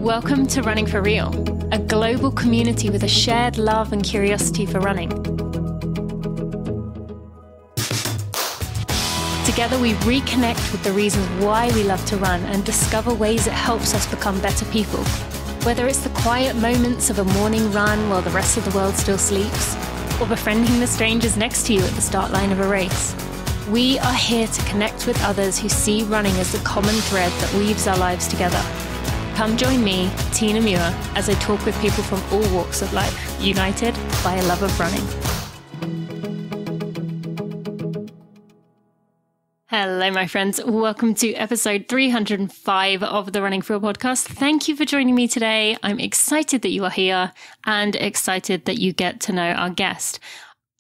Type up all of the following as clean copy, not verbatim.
Welcome to Running for Real, a global community with a shared love and curiosity for running. Together we reconnect with the reasons why we love to run and discover ways it helps us become better people. Whether it's the quiet moments of a morning run while the rest of the world still sleeps, or befriending the strangers next to you at the start line of a race, we are here to connect with others who see running as the common thread that weaves our lives together. Come join me, Tina Muir, as I talk with people from all walks of life, united by a love of running. Hello, my friends. Welcome to episode 305 of the Running For Real podcast. Thank you for joining me today. I'm excited that you are here and excited that you get to know our guest.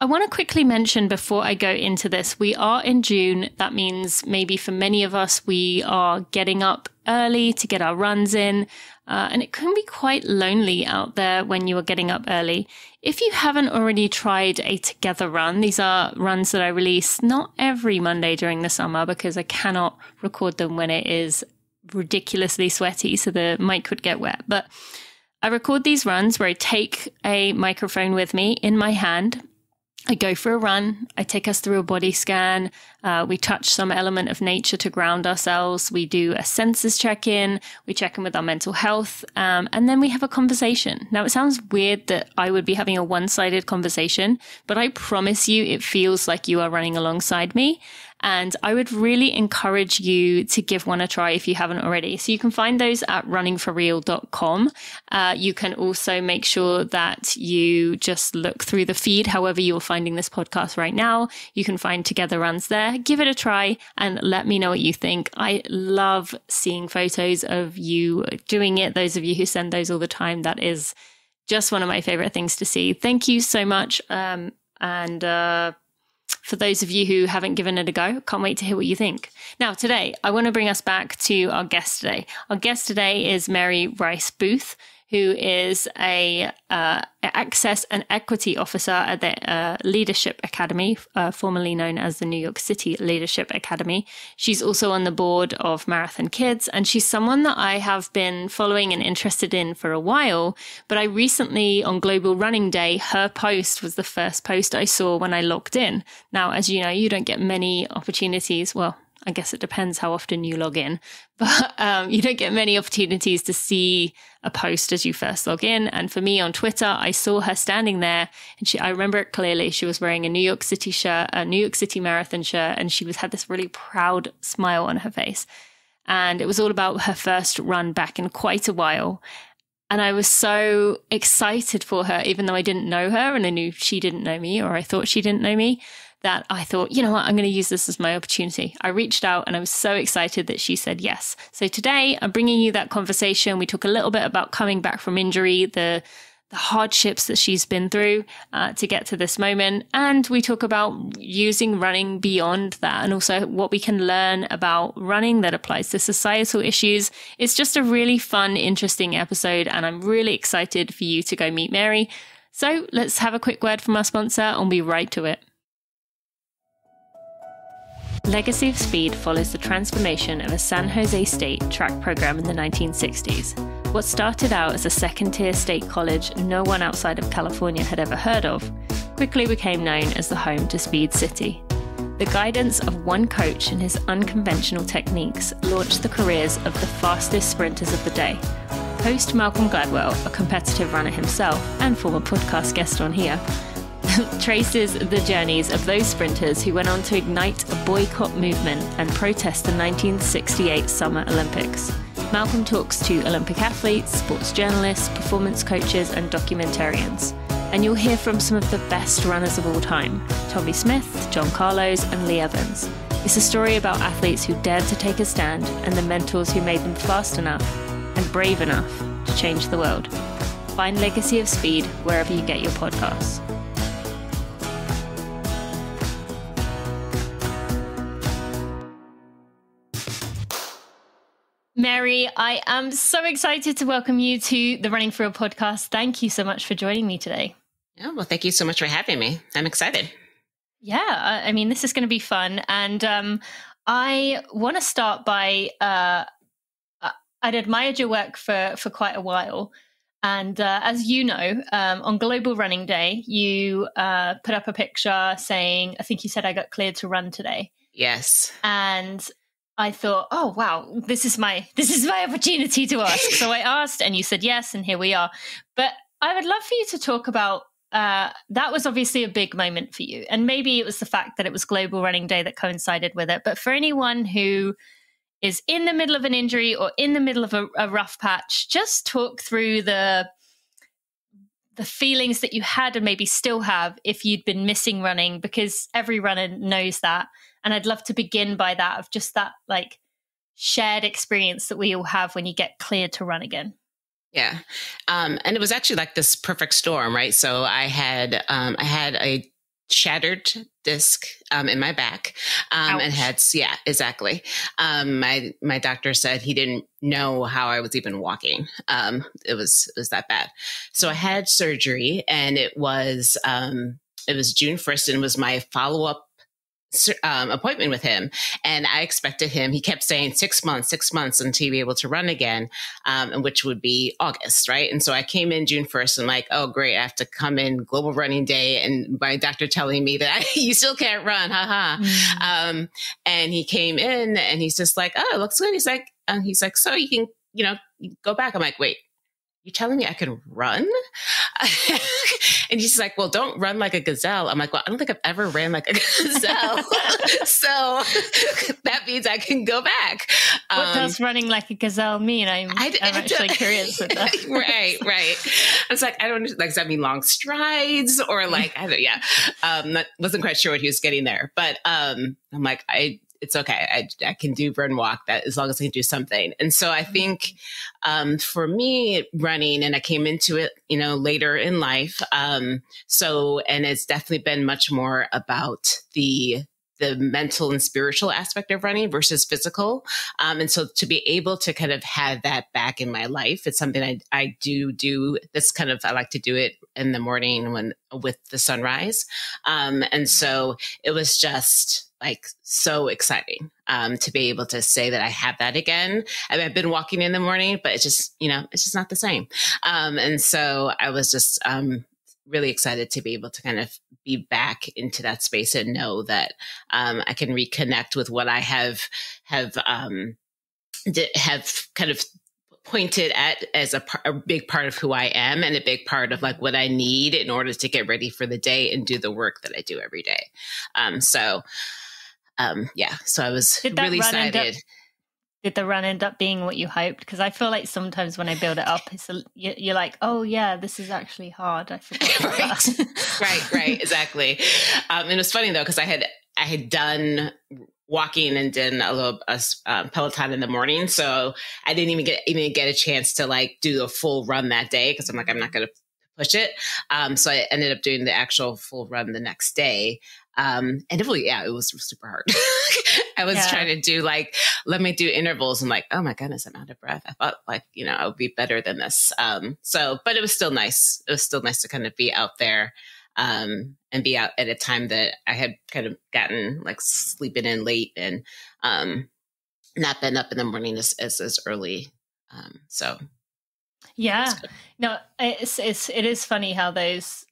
I want to quickly mention before I go into this, we are in June. That means maybe for many of us, we are getting up early to get our runs in. And it can be quite lonely out there when you are getting up early. If you haven't already tried a together run, these are runs that I release not every Monday during the summer because I cannot record them when it is ridiculously sweaty, so the mic would get wet. But I record these runs where I take a microphone with me in my hand. I go for a run. I take us through a body scan. We touch some element of nature to ground ourselves. We do a senses check-in. We check in with our mental health. And then we have a conversation. Now, it sounds weird that I would be having a one-sided conversation, but I promise you it feels like you are running alongside me. And I would really encourage you to give one a try if you haven't already. So you can find those at runningforreal.com. You can also make sure that you just look through the feed, however you're finding this podcast right now. You can find Together Runs there. Give it a try and let me know what you think. I love seeing photos of you doing it. Those of you who send those all the time, that is just one of my favorite things to see. Thank you so much. For those of you who haven't given it a go, can't wait to hear what you think. Now, today, I want to bring us back to our guest today. Our guest today is Mary Rice-Boothe, who is a Access and Equity Officer at the Leadership Academy, formerly known as the New York City Leadership Academy. She's also on the board of Marathon Kids, and she's someone that I have been following and interested in for a while. But I recently, on Global Running Day, her post was the first post I saw when I logged in. Now, as you know, you don't get many opportunities. Well, I guess it depends how often you log in, but you don't get many opportunities to see a post as you first log in. And for me on Twitter, I saw her standing there and I remember it clearly. She was wearing a New York City shirt, a New York City Marathon shirt, and she had this really proud smile on her face. And it was all about her first run back in quite a while. And I was so excited for her, even though I didn't know her and I knew she didn't know me, or I thought she didn't know me, that I thought, you know what, I'm going to use this as my opportunity. I reached out and I was so excited that she said yes. So today I'm bringing you that conversation. We talk a little bit about coming back from injury, the hardships that she's been through to get to this moment. And we talk about using running beyond that and also what we can learn about running that applies to societal issues. It's just a really fun, interesting episode, and I'm really excited for you to go meet Mary. So let's have a quick word from our sponsor and we'll be right to it. Legacy of Speed follows the transformation of a San Jose State track program in the 1960s. What started out as a second-tier state college no one outside of California had ever heard of, quickly became known as the home to Speed City. The guidance of one coach and his unconventional techniques launched the careers of the fastest sprinters of the day. Host Malcolm Gladwell, a competitive runner himself and former podcast guest on here, traces the journeys of those sprinters who went on to ignite a boycott movement and protest the 1968 Summer Olympics. Malcolm talks to Olympic athletes, sports journalists, performance coaches, and documentarians. And you'll hear from some of the best runners of all time, Tommy Smith, John Carlos, and Lee Evans. It's a story about athletes who dared to take a stand and the mentors who made them fast enough and brave enough to change the world. Find Legacy of Speed wherever you get your podcasts. Mary, I am so excited to welcome you to the Running For Real podcast. Thank you so much for joining me today. Yeah, well, thank you so much for having me. I'm excited. Yeah, I mean, this is going to be fun. And I want to start by I'd admired your work for quite a while. And as you know, on Global Running Day, you put up a picture saying, I think you said, I got cleared to run today. Yes. And I thought, oh, wow, this is my opportunity to ask. So I asked and you said yes, and here we are. But I would love for you to talk about, that was obviously a big moment for you. And maybe it was the fact that it was Global Running Day that coincided with it. But for anyone who is in the middle of an injury or in the middle of a rough patch, just talk through the feelings that you had and maybe still have if you'd been missing running, because every runner knows that. And I'd love to begin by that, of just that like shared experience that we all have when you get cleared to run again. Yeah. And it was actually like this perfect storm, right? So I had a shattered disc in my back, and yeah, exactly. My doctor said he didn't know how I was even walking. It was that bad. So I had surgery, and it was June 1st, and it was my follow-up appointment with him. And I expected him, he kept saying 6 months until you be able to run again, and which would be August, right? And so I came in June 1st and like, oh, great, I have to come in Global Running Day, and my doctor telling me that you still can't run, haha. And he came in and he's just like, oh, it looks good. He's like, so you can, go back. I'm like, wait, you're telling me I can run? And he's like, well, don't run like a gazelle. I'm like, well, I don't think I've ever ran like a gazelle. So that means I can go back. What does running like a gazelle mean? I'm actually curious with that. Right. I was like, I don't like, does that mean long strides or like, I don't, yeah. Wasn't quite sure what he was getting there, but I'm like, it's okay. I can do run walk that as long as I can do something. And so I think for me running, and I came into it, later in life. And it's definitely been much more about the mental and spiritual aspect of running versus physical. And so to be able to kind of have that back in my life, it's something I do. This kind of, I like to do it in the morning with the sunrise. And so it was just like so exciting to be able to say that I have that again. I mean, I've been walking in the morning, but it's just not the same. And so I was just really excited to be able to kind of be back into that space and know that I can reconnect with what I have kind of pointed at as a big part of who I am, and a big part of like what I need in order to get ready for the day and do the work that I do every day. So I was really excited. Did the run end up being what you hoped? Because I feel like sometimes when I build it up, you're like, oh yeah, this is actually hard. I forgot about that. Right, exactly. And it was funny though, because I had done walking and done a little Peloton in the morning, so I didn't even get a chance to like do a full run that day, because I'm like, I'm not going to push it. So I ended up doing the actual full run the next day. And it was super hard. I was trying to do like, let me do intervals, and like, oh my goodness, I'm out of breath. I thought like, I would be better than this. But it was still nice. It was still nice to kind of be out there, and be out at a time that I had kind of gotten like sleeping in late and, not been up in the morning as early. Yeah, no, it is funny how those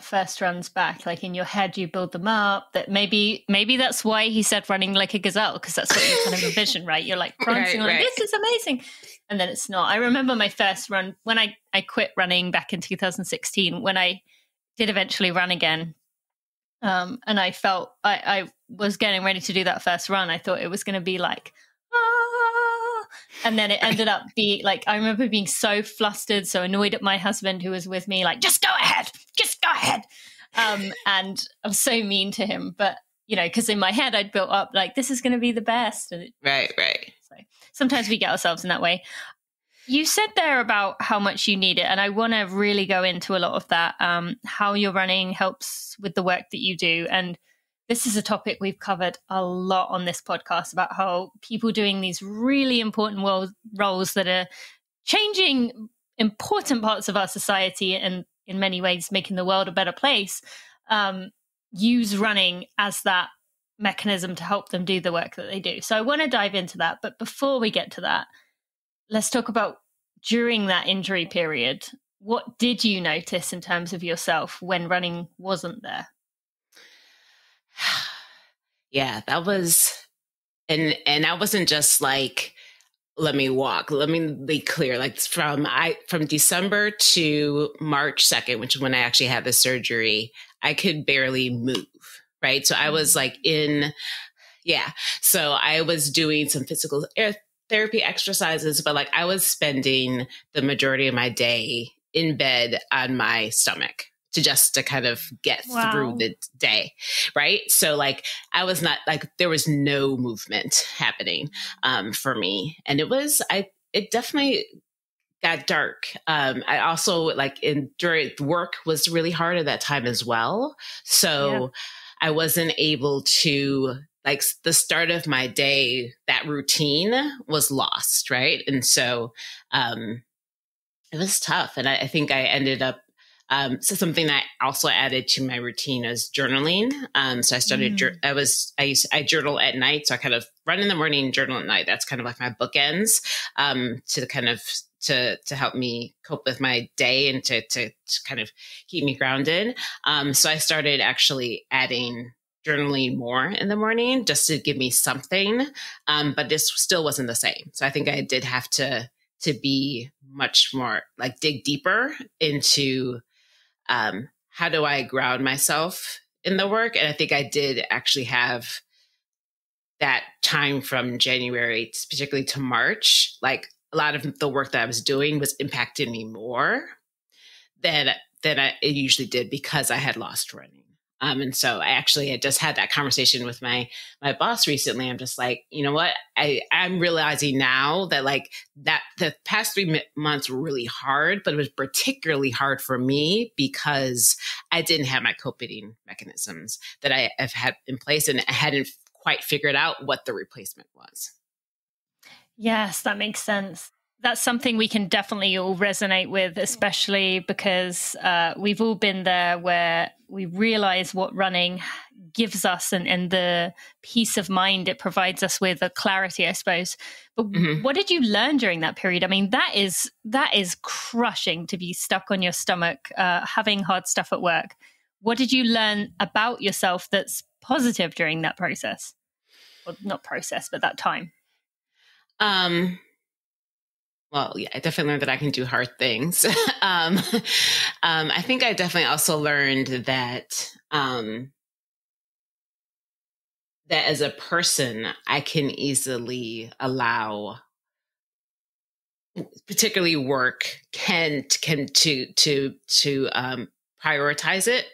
first runs back, like in your head, you build them up. That maybe that's why he said running like a gazelle, because that's what you kind of envision, right? You're like prancing, like this is amazing, and then it's not. I remember my first run when I quit running back in 2016, when I did eventually run again, and I felt I was getting ready to do that first run. I thought it was going to be like, and then it ended up being like, I remember being so flustered, so annoyed at my husband who was with me, like, just go ahead. And I was so mean to him, but because in my head I'd built up like, this is going to be the best. And right. So sometimes we get ourselves in that way. You said there about how much you need it, and I want to really go into a lot of that, how your running helps with the work that you do. And this is a topic we've covered a lot on this podcast, about how people doing these really important roles that are changing important parts of our society and in many ways making the world a better place, use running as that mechanism to help them do the work that they do. So I want to dive into that. But before we get to that, let's talk about during that injury period. What did you notice in terms of yourself when running wasn't there? Yeah, that was, and I wasn't just like, let me walk. Let me be clear. Like from December to March 2nd, which is when I actually had the surgery, I could barely move. Right. So I was like so I was doing some physical therapy exercises, but like I was spending the majority of my day in bed on my stomach to kind of get through the day. Right. So like I was not like, there was no movement happening for me. And it definitely got dark. I also like during work was really hard at that time as well. So I wasn't able to, like, the start of my day, that routine was lost. Right. And so it was tough. And I think I ended up, so something I also added to my routine is journaling. So I started, I journal at night. So I kind of run in the morning, journal at night. That's kind of like my bookends, to kind of, to help me cope with my day and to kind of keep me grounded. So I started actually adding journaling more in the morning just to give me something. But this still wasn't the same. So I think I did have to be much more like dig deeper into, how do I ground myself in the work? And I think I did actually have that time from January, particularly to March. Like a lot of the work that I was doing was impacting me more than it usually did because I had lost running. And so I just had that conversation with my boss recently. I'm just like, you know what? I'm realizing now that like that the past 3 months were really hard, but it was particularly hard for me because I didn't have my coping mechanisms that I have had in place, and I hadn't quite figured out what the replacement was. Yes, that makes sense. That's something we can definitely all resonate with, especially because we've all been there where we realize what running gives us and the peace of mind it provides us with, a clarity, I suppose. But what did you learn during that period? I mean, that is crushing to be stuck on your stomach, having hard stuff at work. What did you learn about yourself that's positive during that process? Well, not process, but that time. Well, yeah, I definitely learned that I can do hard things. I think I definitely also learned that that as a person, I can easily allow, particularly work, to prioritize it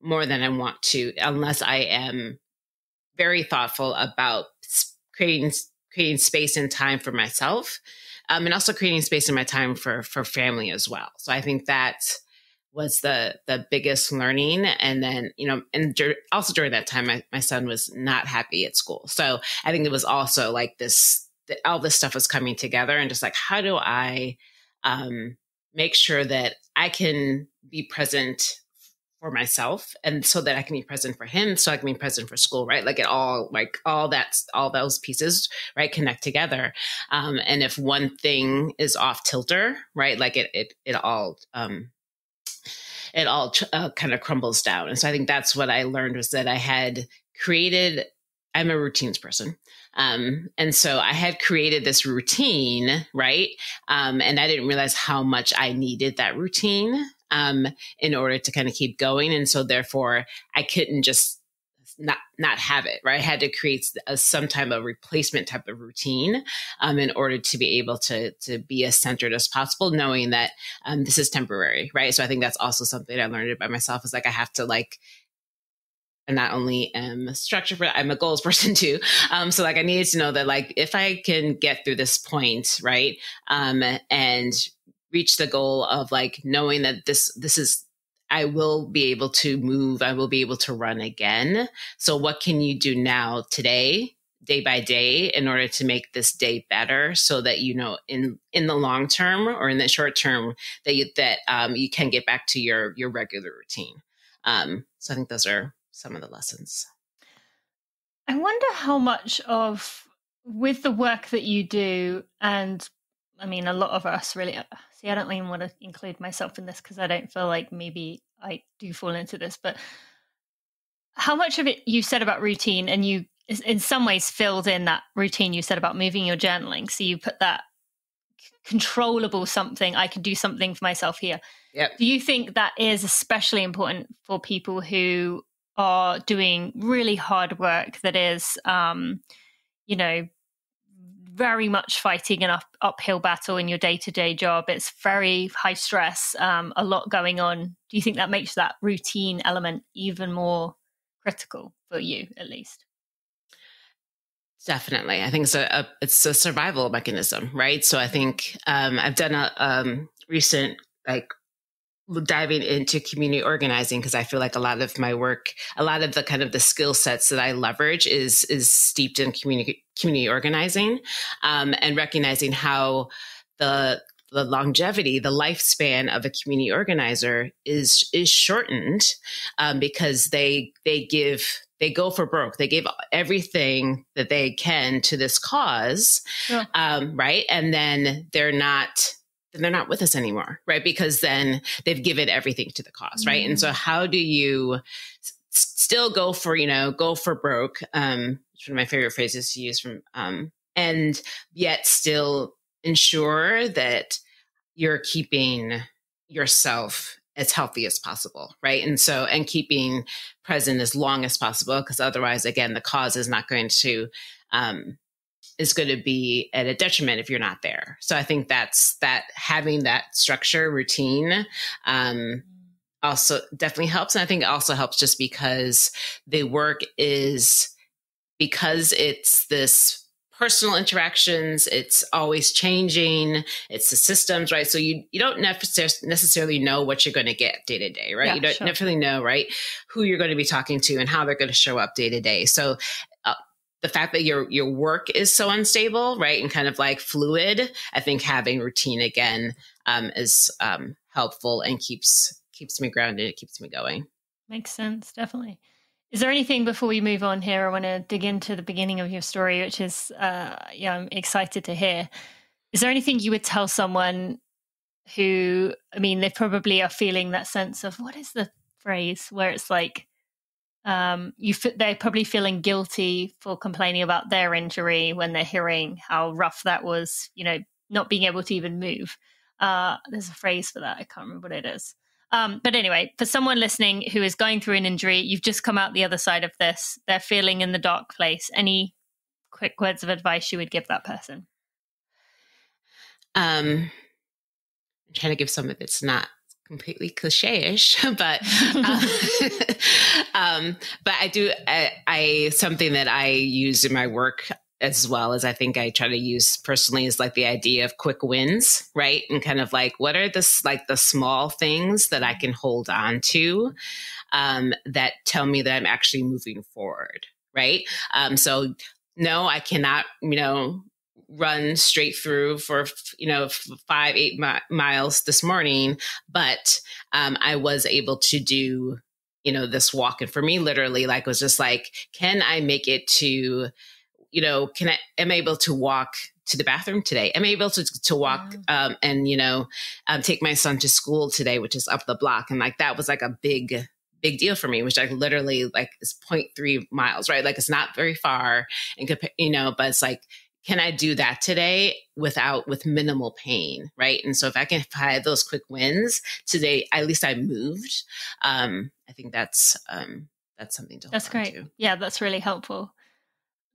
more than I want to, unless I am very thoughtful about creating space and time for myself. And also creating space in my time for family as well. So I think that was the biggest learning. And then, also during that time, my son was not happy at school. So I think it was also like all this stuff was coming together, and just like, how do I make sure that I can be present for myself, and so that I can be present for him, so I can be present for school, right? Like all those pieces, right, connect together. And if one thing is off tilter, right, like it all kind of crumbles down. And so I think that's what I learned, was that I'm a routines person. And so I had created this routine, right? And I didn't realize how much I needed that routine in order to kind of keep going. And so therefore I couldn't just not have it, right? I had to create some type of replacement type of routine in order to be able to be as centered as possible, knowing that this is temporary, right? So I think that's also something I learned about myself, is like, I have to I not only am a structure, but I'm a goals person too. So like I needed to know that like, if I can get through this point, right, and reach the goal of like knowing that this is, I will be able to move, I will be able to run again. So what can you do now, today, day by day, in order to make this day better, so that, in the long term or in the short term, that you can get back to your regular routine. So I think those are some of the lessons. I wonder how much with the work that you do, and I mean, a lot of us really, see, I don't even want to include myself in this because I don't feel like maybe I do fall into this, but how much of it you said about routine, and you in some ways filled in that routine you said about moving your journaling. So you put that controllable something, I can do something for myself here. Yep. Do you think that is especially important for people who are doing really hard work that is, very much fighting an uphill battle in your day-to-day job? It's very high stress, a lot going on. Do you think that makes that routine element even more critical for you, at least? Definitely. I think it's a survival mechanism, right? So I think I've done a recent diving into community organizing, because I feel like a lot of my work, a lot of the kind of the skill sets that I leverage is steeped in community organizing, and recognizing how the longevity, the lifespan of a community organizer is shortened, because they go for broke. They give everything that they can to this cause, Yeah. right? And then they're not with us anymore, right? Because then they've given everything to the cause, right? And so how do you still go for broke? It's one of my favorite phrases to use and yet still ensure that you're keeping yourself as healthy as possible, right? And keeping present as long as possible, because otherwise, again, the cause is not going to, is going to be at a detriment if you're not there. So I think that having that structure, routine, also definitely helps. And I think it also helps just because the work because it's this personal interactions, it's always changing, it's the systems, right? So you don't necessarily know what you're going to get day to day, right? Yeah, you don't necessarily know, right, who you're going to be talking to and how they're going to show up day to day. So the fact that your work is so unstable, right, and kind of like fluid, I think having routine again is helpful and keeps me grounded. It keeps me going. Makes sense, definitely. Is there anything before we move on here? I want to dig into the beginning of your story, which is, I'm excited to hear. Is there anything you would tell someone who, I mean, they probably are feeling that sense of, what is the phrase where it's like, they're probably feeling guilty for complaining about their injury when they're hearing how rough that was, not being able to even move. There's a phrase for that. I can't remember what it is. But anyway, for someone listening who is going through an injury, you've just come out the other side of this, they're feeling in the dark place. Any quick words of advice you would give that person? I'm trying to give something that's not completely cliche-ish, but but I something that I use in my work, as well as I think I try to use personally, is like the idea of quick wins, right? And kind of like, what are the small things that I can hold on to that tell me that I'm actually moving forward, right? So no, I cannot, run straight through for 5-8 miles this morning, but I was able to do this walk. And for me, literally, like, was just like, can I make it to, am I able to walk to the bathroom today? Am I able to walk and take my son to school today, which is up the block? And like, that was like a big deal for me, which I literally like is 0.3 miles, right? Like, it's not very far, and but it's like, can I do that today with minimal pain, right? And so if I had those quick wins today, at least I moved. I think that's something to hold on great. to. Yeah, that's really helpful.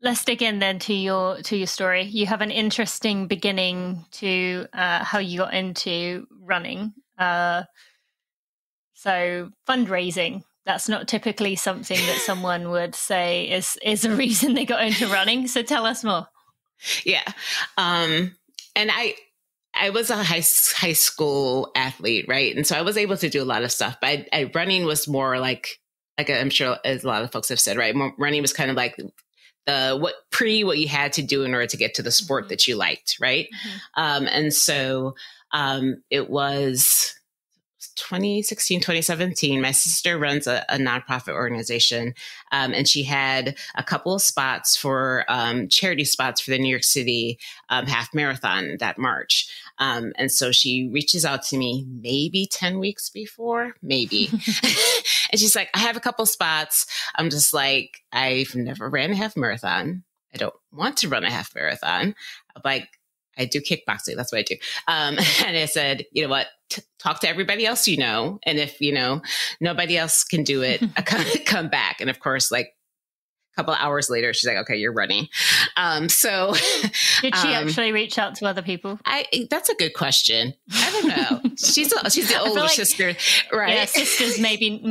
Let's dig in then to your story. You have an interesting beginning to how you got into running. So fundraising, that's not typically something that someone would say is a reason they got into running. So tell us more. Yeah. And I was a high school athlete, right? And so I was able to do a lot of stuff, but running was more like I'm sure as a lot of folks have said, right? Running was kind of like what you had to do in order to get to the sport that you liked, right? And so it was 2016, 2017. My sister runs a nonprofit organization, and she had a couple of spots for charity spots for the New York City half marathon that March. And so she reaches out to me maybe 10 weeks before, maybe. And she's like, I have a couple spots. I'm just like, I've never ran a half marathon. I don't want to run a half marathon. I'm like, I do kickboxing. That's what I do. And I said, you know what? Talk to everybody else you know. And if, nobody else can do it, come back. And of course, like a couple of hours later, she's like, okay, you're running. So did she actually reach out to other people? That's a good question. I don't know. She's the older sister, right? Yeah, sisters maybe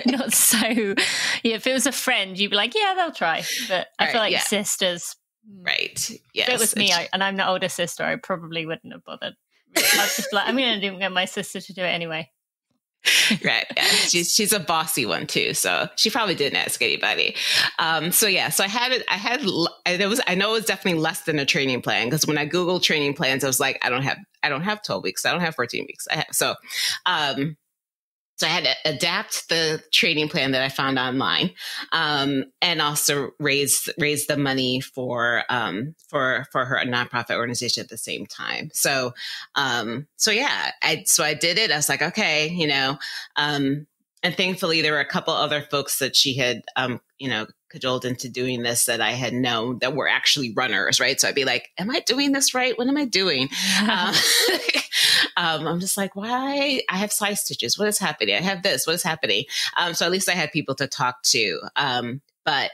not so. Yeah, if it was a friend, you'd be like, yeah, they'll try. But I feel like sisters. Right. Yes. If it was me, and I'm the older sister, I probably wouldn't have bothered. I was just like, I'm going to get my sister to do it anyway. Right. Yeah. She's a bossy one too. So she probably didn't ask anybody. So I know it was definitely less than a training plan, because when I Googled training plans, I was like, I don't have 12 weeks. I don't have 14 weeks. So I had to adapt the training plan that I found online, and also raise the money for her nonprofit organization at the same time. So I did it. I was like, okay, and thankfully there were a couple other folks that she had, cajoled into doing this that I had known that were actually runners, right? So I'd be like, am I doing this right? What am I doing? I'm just like, why? I have side stitches. What is happening? I have this. What is happening? So at least I had people to talk to. But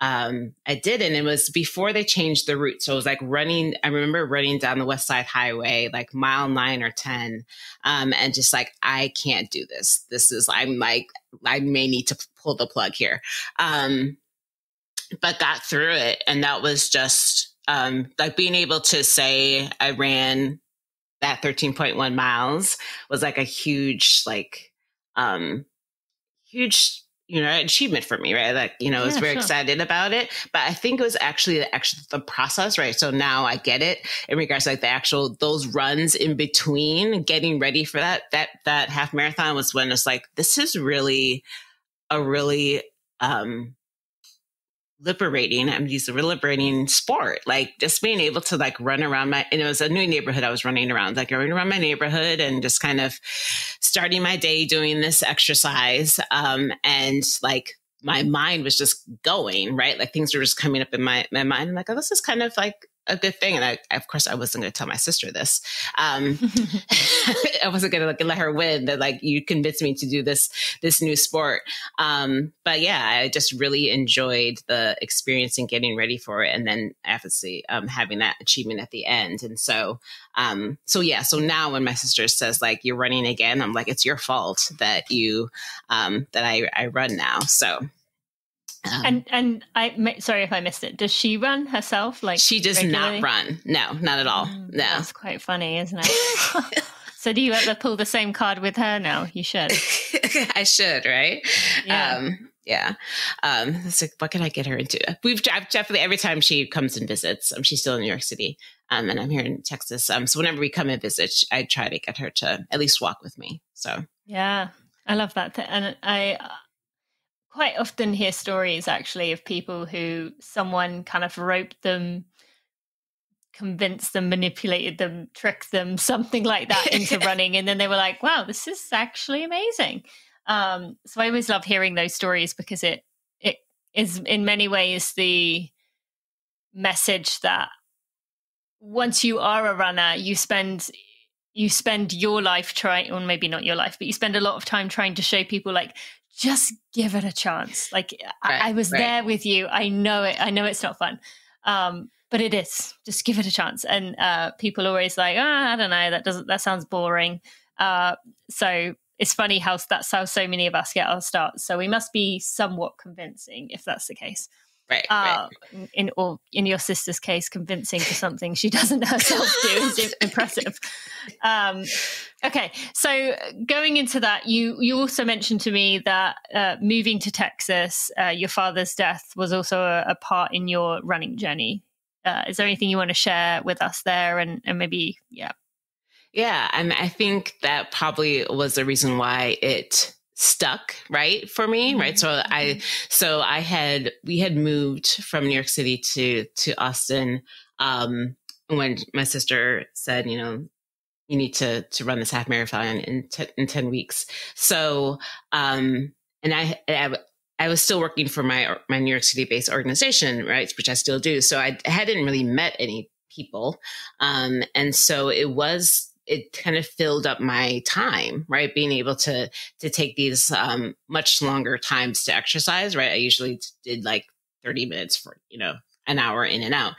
I did, and it was before they changed the route. So it was like running. I remember running down the West Side Highway, like mile 9 or 10, and just like, I can't do this. I'm like, I may need to pull the plug here. But got through it, and that was just like being able to say I ran that 13.1 miles was like a huge achievement for me, right? Like, I was very excited about it, but I think it was actually the process, right? So now I get it in regards to like those runs in between getting ready for that half marathon was when it's like, this is really a really, liberating sport. Like just being able to like run around and it was a new neighborhood I was running around my neighborhood and just kind of starting my day doing this exercise. And like my mind was just going, right? Like things were just coming up in my mind. I'm like, oh, this is kind of like a good thing. And of course I wasn't going to tell my sister this. I wasn't going to let her win that, like, you convinced me to do this new sport. But yeah, I just really enjoyed the experience and getting ready for it. And then obviously, having that achievement at the end. And so now when my sister says like, you're running again, I'm like, it's your fault that I run now. So. And sorry if I missed it. Does she run herself? Like she does regularly? Not run. No, not at all. No. That's quite funny, isn't it? So do you ever pull the same card with her now? You should. I should, right? Yeah. Yeah. It's like, what can I get her into? I've definitely, every time she comes and visits, she's still in New York City, and I'm here in Texas. So whenever we come and visit, I try to get her to at least walk with me. So yeah, I love that. And I quite often hear stories actually of people who someone kind of roped them, convinced them, manipulated them, tricked them, something like that into running. And then they were like, wow, this is actually amazing. So I always love hearing those stories because it is in many ways the message that once you are a runner, you spend your life trying, or maybe not your life, but you spend a lot of time trying to show people like, just give it a chance. Like I was there with you. I know it. I know it's not fun. But it is. Just give it a chance. And people are always like, I don't know, that sounds boring. So it's funny how that's how so many of us get our starts. So we must be somewhat convincing if that's the case. Right. In your sister's case, convincing for something she doesn't herself do is impressive. Okay, so going into that, you also mentioned to me that moving to Texas, your father's death was also a part in your running journey. Is there anything you want to share with us there? And maybe, yeah. Yeah, I think that probably was the reason why it stuck, right, for me, right? We had moved from New York City to Austin when my sister said, you need to run this half marathon in 10 weeks. So, and I was still working for my New York City based organization, right, which I still do. So I hadn't really met any people, and so it kind of filled up my time, right? Being able to take these much longer times to exercise, right? I usually did like 30 minutes for, an hour in and out.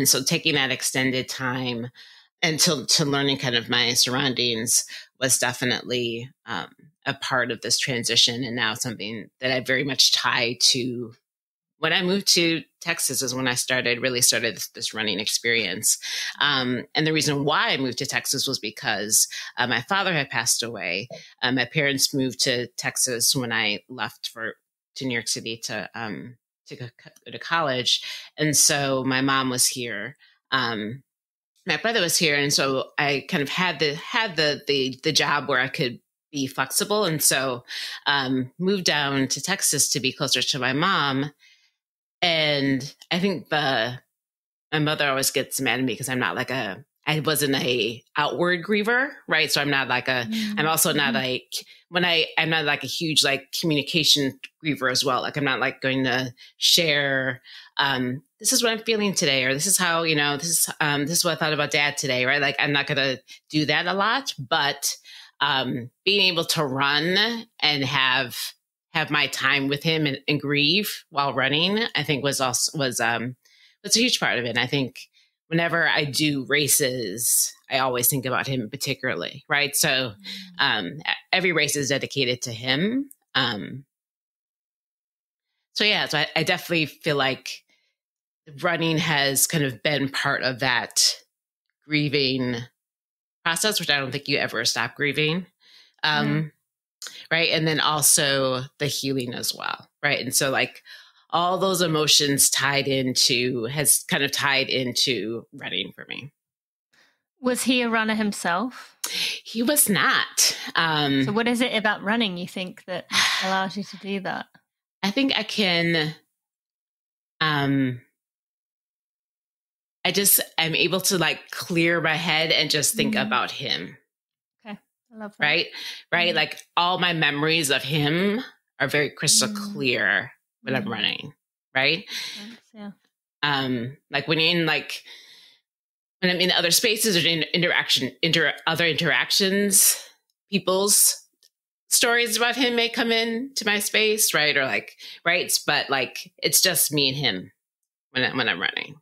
So taking that extended time and to learning kind of my surroundings was definitely a part of this transition, and now something that I very much tie to. When I moved to Texas is when I really started this running experience. And the reason why I moved to Texas was because my father had passed away. My parents moved to Texas when I left to New York City to go to college. And so my mom was here. My brother was here. And so I kind of had the job where I could be flexible. And so moved down to Texas to be closer to my mom. And I think my mother always gets mad at me because I wasn't a outward griever, right? So I'm not I'm also not I'm not like a huge like communication griever as well. Like I'm not like going to share, this is what I'm feeling today, or this is how, this is what I thought about dad today, right? Like I'm not going to do that a lot, but being able to run and have my time with him and grieve while running, I think was a huge part of it. And I think whenever I do races, I always think about him particularly, right? So every race is dedicated to him. So I definitely feel like running has kind of been part of that grieving process, which I don't think you ever stop grieving. Right. And then also the healing as well. Right. And so like all those emotions has kind of tied into running for me. Was he a runner himself? He was not. So what is it about running you think that allows you to do that? I think I can, I'm able to like clear my head and just think about him. I love that. Right. Mm-hmm. Like all my memories of him are very crystal clear when I'm running. Right. Yeah. Like when I'm in other spaces or in other interactions, people's stories about him may come into my space. Right. Or like, right. But like, it's just me and him when I'm running.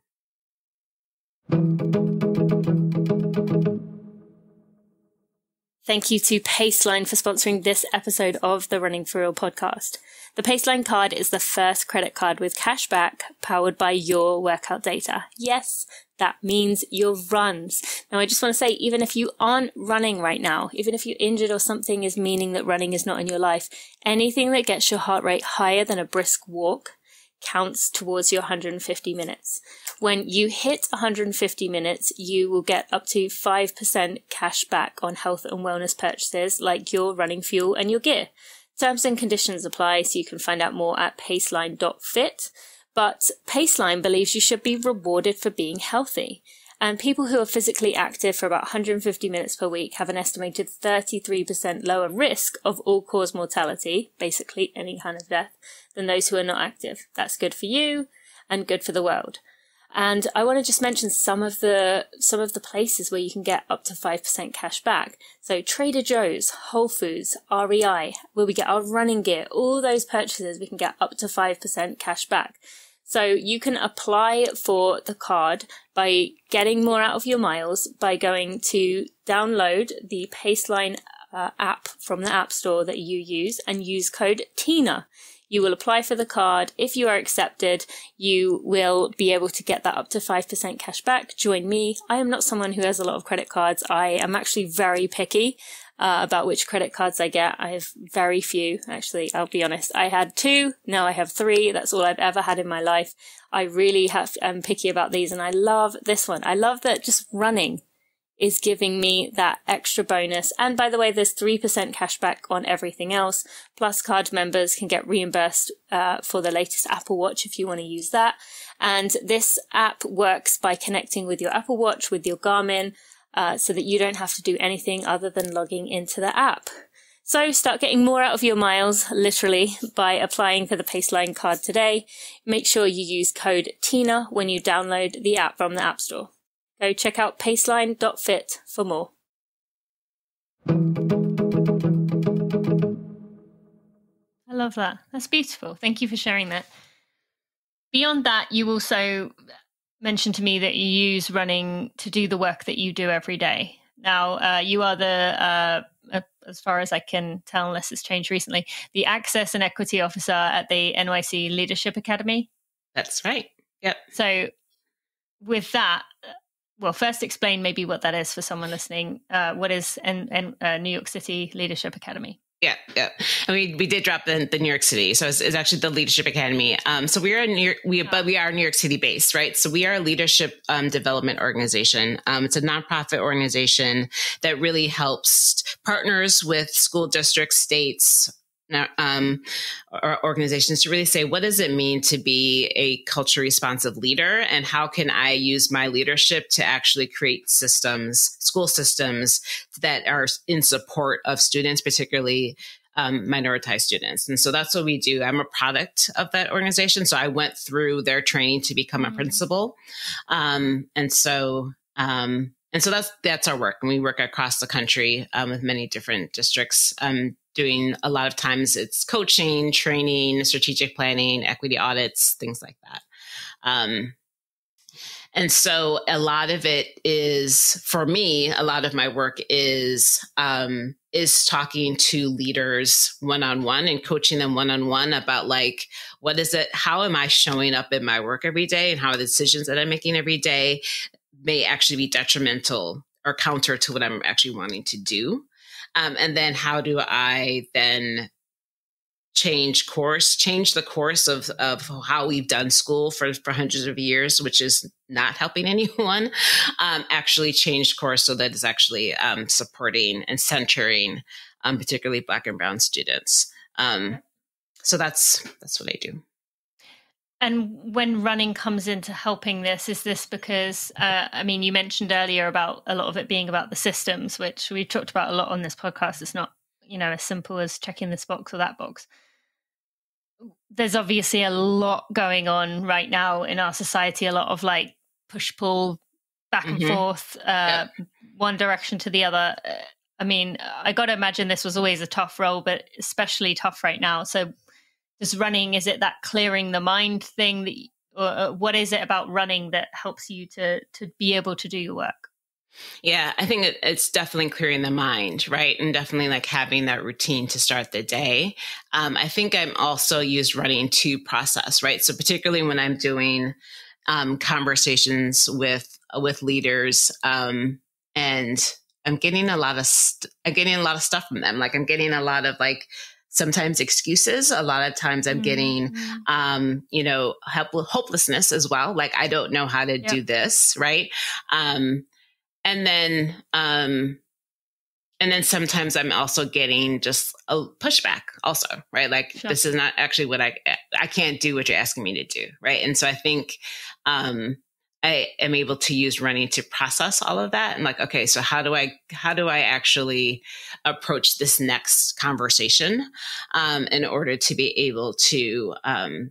Thank you to Paceline for sponsoring this episode of the Running for Real podcast. The Paceline card is the first credit card with cash back powered by your workout data. Yes, that means your runs. Now, I just want to say, even if you aren't running right now, even if you're injured or something is meaning that running is not in your life, anything that gets your heart rate higher than a brisk walk counts towards your 150 minutes. When you hit 150 minutes, you will get up to 5% cash back on health and wellness purchases like your running fuel and your gear. Terms and conditions apply, so you can find out more at paceline.fit. But Paceline believes you should be rewarded for being healthy. And people who are physically active for about 150 minutes per week have an estimated 33% lower risk of all-cause mortality, basically any kind of death, than those who are not active. That's good for you and good for the world. And I want to just mention some of the places where you can get up to 5% cash back. So Trader Joe's, Whole Foods, REI, where we get our running gear, all those purchases we can get up to 5% cash back. So you can apply for the card by getting more out of your miles by going to download the Paceline app from the App Store that you use and use code TINA. You will apply for the card. If you are accepted, you will be able to get that up to 5% cash back. Join me. I am not someone who has a lot of credit cards. I am actually very picky about which credit cards I get. I have very few, actually, I'll be honest. I had 2, now I have 3. That's all I've ever had in my life. I really am picky about these, and I love this one. I love that just running is giving me that extra bonus. And by the way, there's 3% cash back on everything else. Plus, card members can get reimbursed for the latest Apple Watch if you want to use that. And this app works by connecting with your Apple Watch, with your Garmin, so that you don't have to do anything other than logging into the app. So start getting more out of your miles, literally, by applying for the Paceline card today. Make sure you use code TINA when you download the app from the App Store. Go check out paceline.fit for more. I love that. That's beautiful. Thank you for sharing that. Beyond that, you also mentioned to me that you use running to do the work that you do every day. Now, you are the, as far as I can tell, unless it's changed recently, the Access and Equity Officer at the NYC Leadership Academy. That's right. Yep. So with that, well, first explain maybe what that is for someone listening. What is New York City Leadership Academy? Yeah. And we did drop the New York City, so it's actually the Leadership Academy. So we are but we are New York City based, right? So we are a leadership development organization. It's a nonprofit organization that really helps partners with school districts, states, or organizations to really say, what does it mean to be a culture responsive leader, and how can I use my leadership to actually create systems, school systems that are in support of students, particularly minoritized students. And so that's what we do. I'm a product of that organization. So I went through their training to become a principal. And so that's our work. And we work across the country with many different districts, doing a lot of times it's coaching, training, strategic planning, equity audits, things like that. And so a lot of it is, for me, a lot of my work is talking to leaders one-on-one and coaching them one-on-one about like, what is it? How am I showing up in my work every day, and how are the decisions that I'm making every day may actually be detrimental or counter to what I'm actually wanting to do. And then how do I then change the course of how we've done school for hundreds of years, which is not helping anyone, actually change course so that it's actually supporting and centering particularly Black and Brown students. So that's what I do. And when running comes into helping this, is this because, you mentioned earlier about a lot of it being about the systems, which we've talked about a lot on this podcast. It's not, as simple as checking this box or that box. There's obviously a lot going on right now in our society, a lot of like push-pull, back and forth, one direction to the other. I got to imagine this was always a tough role, but especially tough right now. So just running, is it that clearing the mind thing or what is it about running that helps you to be able to do your work? Yeah, I think it's definitely clearing the mind, right? And definitely like having that routine to start the day. I think I'm also used running to process, right? So particularly when I'm doing conversations with leaders, and I'm getting a lot of stuff from them. Like I'm getting a lot of like sometimes excuses. A lot of times I'm getting, hopelessness as well. Like I don't know how to do this, right? And then sometimes I'm also getting just a pushback also, right? Like this is not actually what I can't do what you're asking me to do. Right. And so I think, I am able to use running to process all of that. And like, okay, so how do I actually approach this next conversation, in order to be able to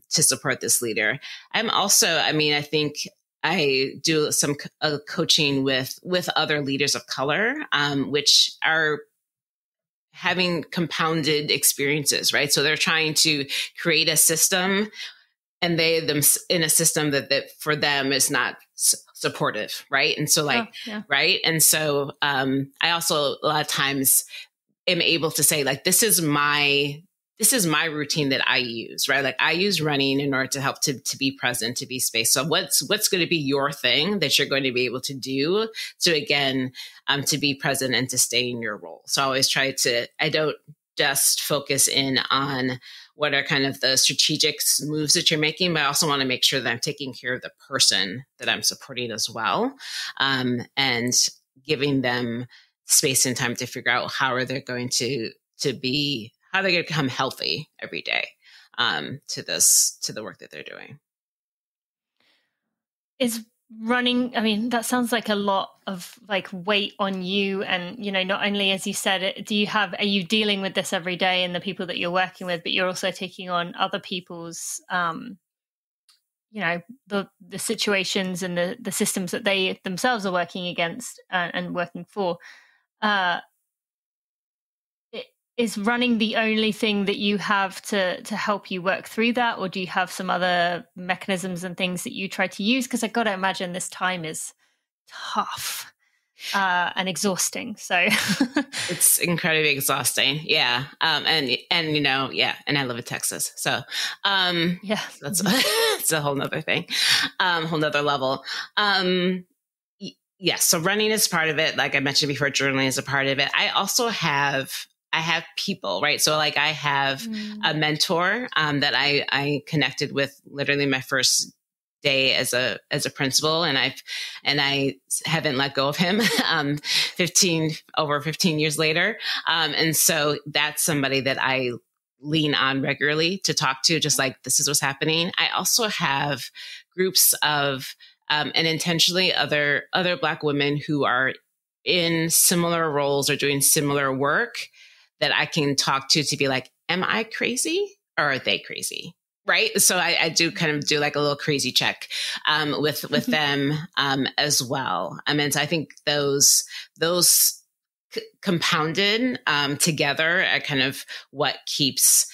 support this leader? I'm also, I think I do some coaching with other leaders of color, which are having compounded experiences, right? So they're trying to create a system, and them in a system that for them is not supportive, right? And so right? And so I also a lot of times am able to say like, this is my routine that I use, right? Like I use running in order to help to be present, to be space. So what's going to be your thing that you're going to be able to do to, again, to be present and to stay in your role. So I always I don't just focus in on what are kind of the strategic moves that you're making, but I also want to make sure that I'm taking care of the person that I'm supporting as well. And giving them space and time to figure out how are they going to how they're going to become healthy every day, to the work that they're doing. Is running, I mean, that sounds like a lot of like weight on you, and not only, as you said, are you dealing with this every day and the people that you're working with, but you're also taking on other people's the situations and the systems that they themselves are working against and working for. Is running the only thing that you have to help you work through that, or do you have some other mechanisms and things that you try to use? Because I've got to imagine this time is tough and exhausting. So it's incredibly exhausting. Yeah. And I live in Texas. So that's it's a whole nother thing, whole nother level. Yes. So running is part of it. Like I mentioned before, journaling is a part of it. I also have people, right? So like I have a mentor that I connected with literally my first day as a principal, and I haven't let go of him 15 years later. And so that's somebody that I lean on regularly to talk to, just like, this is what's happening. I also have groups of and intentionally other Black women who are in similar roles or doing similar work that I can talk to be like, am I crazy or are they crazy? Right. So I do kind of do like a little crazy check with them as well. I mean, so I think those compounded together are kind of what keeps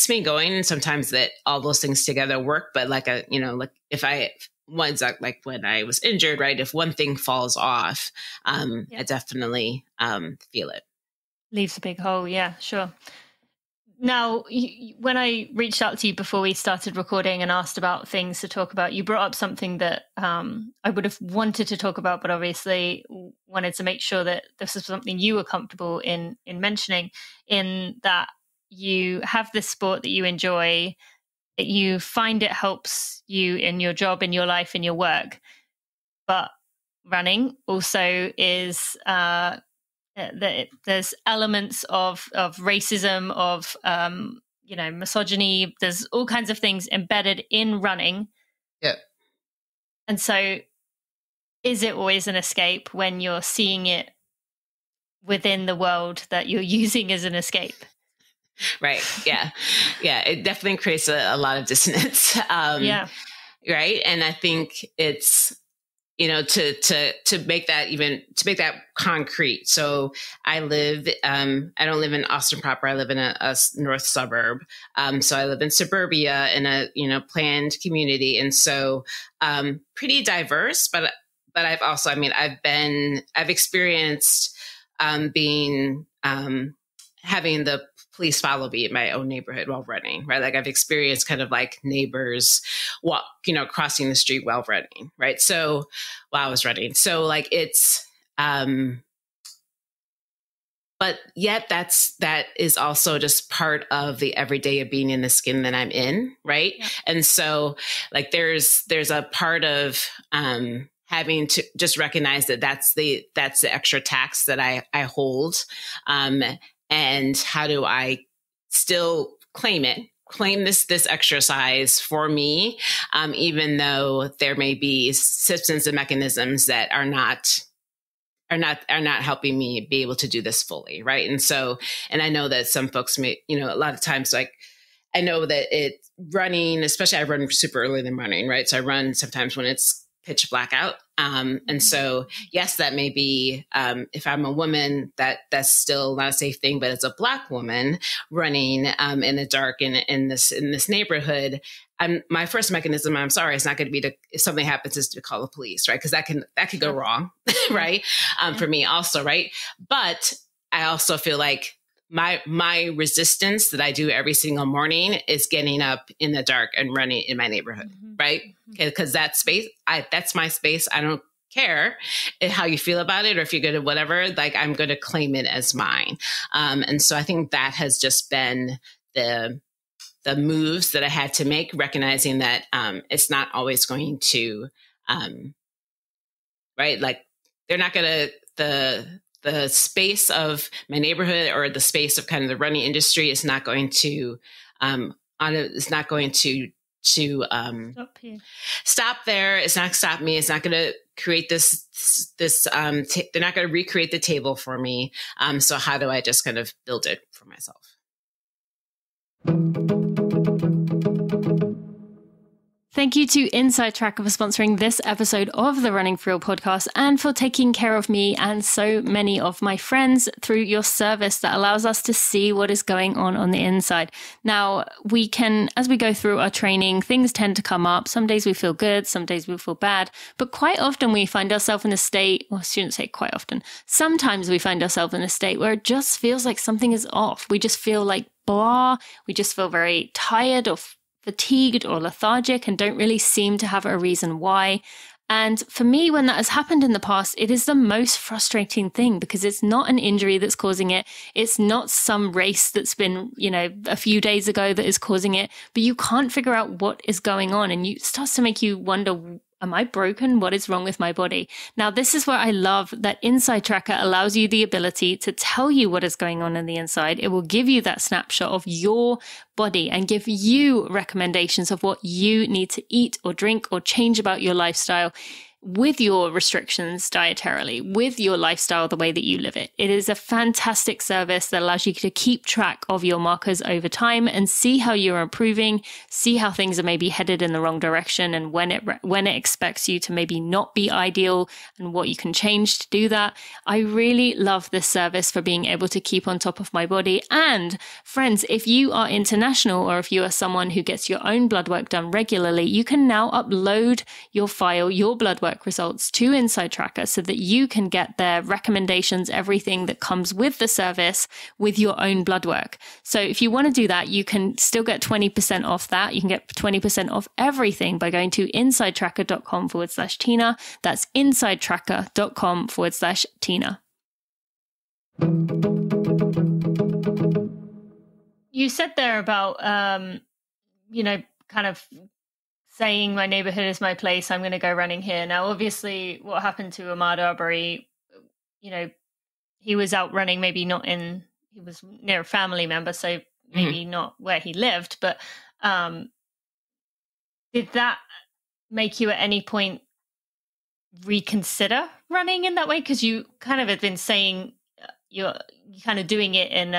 me going. And sometimes that all those things together work. But like if like when I was injured, right, if one thing falls off, I definitely feel it. Leaves a big hole. Yeah, sure. Now, when I reached out to you before we started recording and asked about things to talk about, you brought up something that I would have wanted to talk about, but obviously wanted to make sure that this is something you were comfortable in mentioning, in that you have this sport that you enjoy, that you find it helps you in your job, in your life, in your work. But running also is... there's elements of racism, of misogyny. There's all kinds of things embedded in running. Yeah. And so, is it always an escape when you're seeing it within the world that you're using as an escape? Right. Yeah. Yeah. It definitely creates a lot of dissonance. Right. And I think it's, to make that concrete. So I don't live in Austin proper. I live in a north suburb. So I live in suburbia in a planned community. And so, pretty diverse, but I've also, I've experienced, having the police follow me in my own neighborhood while running, right? Like I've experienced kind of like neighbors crossing the street while running, right? So while I was running. So like it's, but yet that is also just part of the everyday of being in the skin that I'm in, right? Yeah. And so like there's a part of, having to just recognize that that's the extra tax that I hold. And how do I still claim this exercise for me, even though there may be systems and mechanisms that are not helping me be able to do this fully, right? And so, and I know that some folks may, a lot of times, like I know that running, especially I run super early in the morning, right? So I run sometimes when it's pitch black out. And so, yes, that may be, if I'm a woman, that's still not a safe thing, but as a Black woman running, in the dark in this neighborhood, my first mechanism, I'm sorry, it's not going to be if something happens, is to call the police, right? Because that could go wrong, right? For me also, right? But I also feel like my resistance that I do every single morning is getting up in the dark and running in my neighborhood, right? Because that space, that's my space. I don't care how you feel about it or if you're good at whatever, like I'm going to claim it as mine. And so I think that has just been the moves that I had to make, recognizing that it's not always going to, right? Like they're not going to, the space of my neighborhood or the space of kind of the running industry is not going to, is not going to stop there. It's not going to stop me. It's not going to create they're not going to recreate the table for me. So how do I just kind of build it for myself? Thank you to Inside Tracker for sponsoring this episode of the Running For Real podcast and for taking care of me and so many of my friends through your service that allows us to see what is going on the inside. Now, we can, as we go through our training, things tend to come up. Some days we feel good, some days we feel bad, but quite often we find ourselves in a state, well, I shouldn't say quite often, sometimes we find ourselves in a state where it just feels like something is off. We just feel like blah, we just feel very tired or fatigued or lethargic and don't really seem to have a reason why. And for me, when that has happened in the past, it is the most frustrating thing because it's not an injury that's causing it. It's not some race that's been, a few days ago that is causing it, but you can't figure out what is going on. And it starts to make you wonder, am I broken? What is wrong with my body? Now, this is where I love that Inside Tracker allows you the ability to tell you what is going on in the inside. It will give you that snapshot of your body and give you recommendations of what you need to eat or drink or change about your lifestyle with your restrictions dietarily, with your lifestyle, the way that you live it. It is a fantastic service that allows you to keep track of your markers over time and see how you're improving, see how things are maybe headed in the wrong direction and when it expects you to maybe not be ideal and what you can change to do that. I really love this service for being able to keep on top of my body. And friends, if you are international or if you are someone who gets your own blood work done regularly, you can now upload your file, your blood work results to Inside Tracker so that you can get their recommendations, everything that comes with the service with your own blood work. So if you want to do that, you can still get 20% off that. You can get 20% off everything by going to insidetracker.com/Tina. That's insidetracker.com/Tina. You said there about, kind of saying my neighborhood is my place, I'm going to go running here. Now, obviously, what happened to Ahmaud Arbery, he was out running, maybe not he was near a family member, so maybe not where he lived, but did that make you at any point reconsider running in that way? Because you kind of had been saying you're kind of doing it in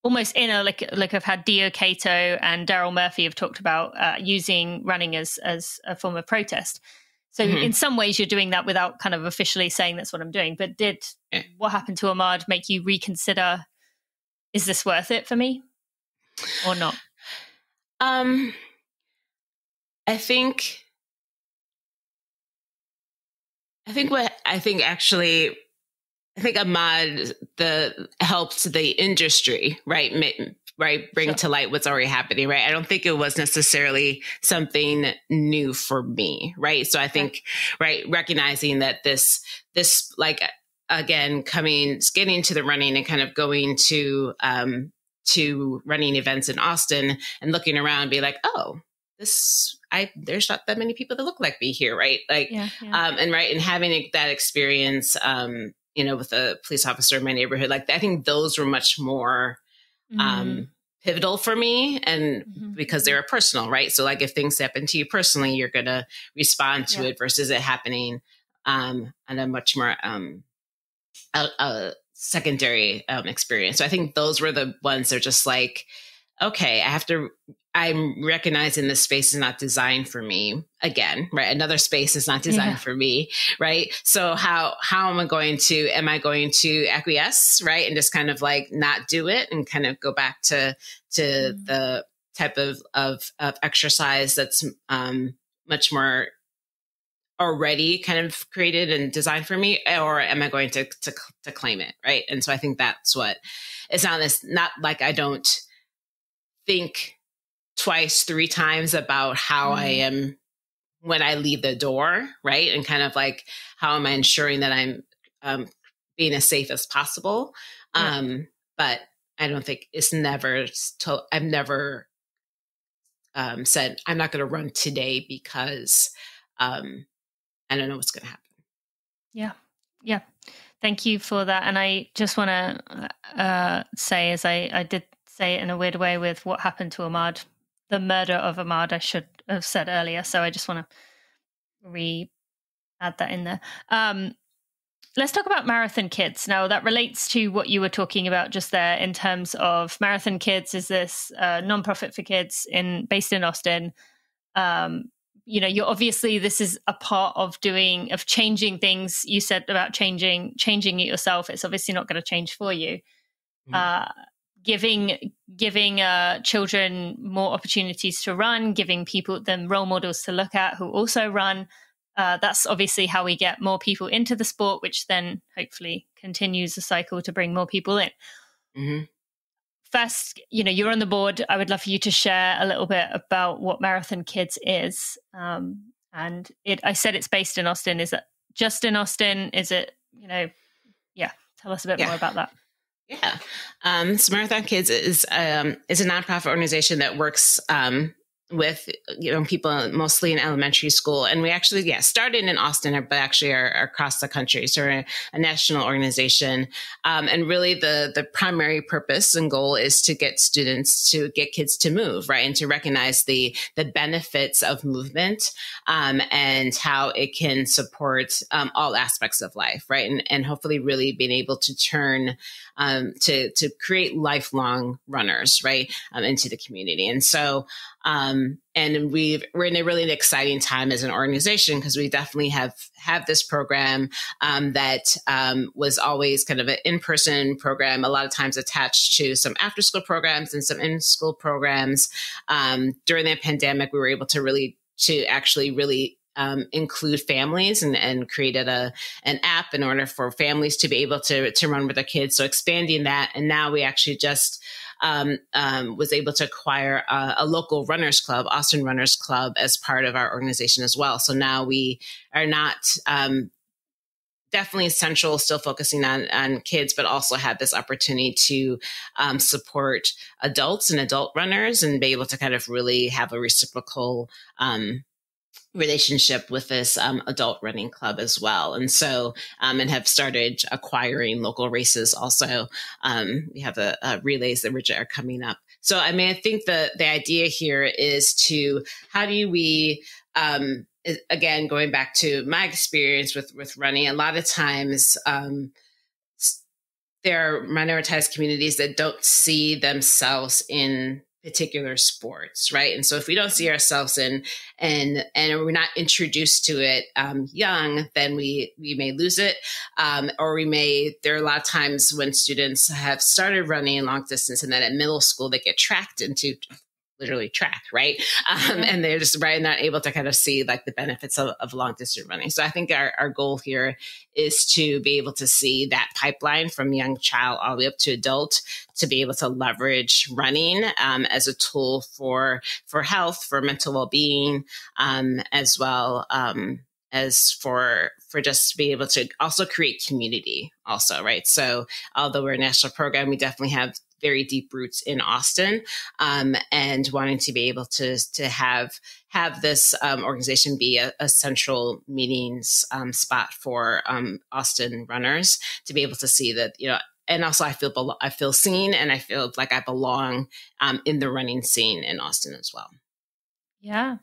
almost in a like I've had Dio Cato and Daryl Murphy have talked about using running as a form of protest. So in some ways you're doing that without kind of officially saying that's what I'm doing. But did what happened to Ahmaud make you reconsider, is this worth it for me or not? I think Ahmaud helped the industry, right, bring to light what's already happening, right? I don't think it was necessarily something new for me, right? So I think, right, recognizing that this like again getting to the running and kind of going to running events in Austin and looking around, be like, oh, there's not that many people that look like me here, right? Like, and having that experience. With a police officer in my neighborhood, like I think those were much more pivotal for me, and because they were personal, right? So like if things happen to you personally, you're going to respond to it versus it happening on a much more secondary experience. So I think those were the ones that are just like, okay, I'm recognizing this space is not designed for me again, right? Another space is not designed for me, right? So how am I going to acquiesce, right? And just kind of like not do it and kind of go back to the type of exercise that's much more already kind of created and designed for me, or am I going to claim it, right? And so I think that's what it's not like I don't think twice, 3 times about how I am when I leave the door, right? And kind of like, how am I ensuring that I'm being as safe as possible? But I don't think I've never said, I'm not going to run today because I don't know what's going to happen. Yeah. Yeah. Thank you for that. And I just want to say, as I did say it in a weird way with what happened to Ahmad, the murder of Ahmad, I should have said earlier. So I just want to add that in there. Let's talk about Marathon Kids. Now, that relates to what you were talking about just there in terms of Marathon Kids is this nonprofit for kids based in Austin. You're obviously, this is a part of changing things. You said about changing it yourself. It's obviously not going to change for you. Giving children more opportunities to run, giving them role models to look at who also run. That's obviously how we get more people into the sport, which then hopefully continues the cycle to bring more people in. Mm-hmm. First, you're on the board. I would love for you to share a little bit about what Marathon Kids is. I said it's based in Austin. Is it just in Austin? Is it, tell us a bit more about that. Yeah. So Marathon Kids is a nonprofit organization that works with people mostly in elementary school, and we actually started in Austin, but actually are across the country. So we're a national organization, and really the primary purpose and goal is to get kids to move, right, and to recognize the benefits of movement, and how it can support all aspects of life, right, and hopefully really being able to turn to create lifelong runners, right, into the community. And so and we're in a really exciting time as an organization, because we definitely have this program that was always kind of an in-person program, a lot of times attached to some after-school programs and some in-school programs. During the pandemic, we were able to actually really include families and created an app in order for families to be able to run with their kids. So expanding that. And now we actually just was able to acquire a local runners club, Austin Runners Club, as part of our organization as well. So now we are not definitely essential, still focusing on kids, but also have this opportunity to support adults and adult runners and be able to kind of really have a reciprocal relationship with this adult running club as well. And so, and have started acquiring local races also. We have the relays that are coming up. So, I mean, I think the idea here is how do we, again, going back to my experience with running, a lot of times there are minoritized communities that don't see themselves in particular sports, right? And so if we don't see ourselves in and we're not introduced to it young, then we may lose it, or there are a lot of times when students have started running long distance, and then at middle school they get tracked into literally track, right? And they're just not able to kind of see like the benefits of long distance running. So I think our goal here is to be able to see that pipeline from young child all the way up to adult, to be able to leverage running as a tool for health, for mental well-being, as well as for just be able to also create community also, right? So although we're a national program, we definitely have very deep roots in Austin, and wanting to be able to have this organization be a central meetings spot for Austin runners, to be able to see that, and also I feel seen, and I feel like I belong in the running scene in Austin as well. Yeah.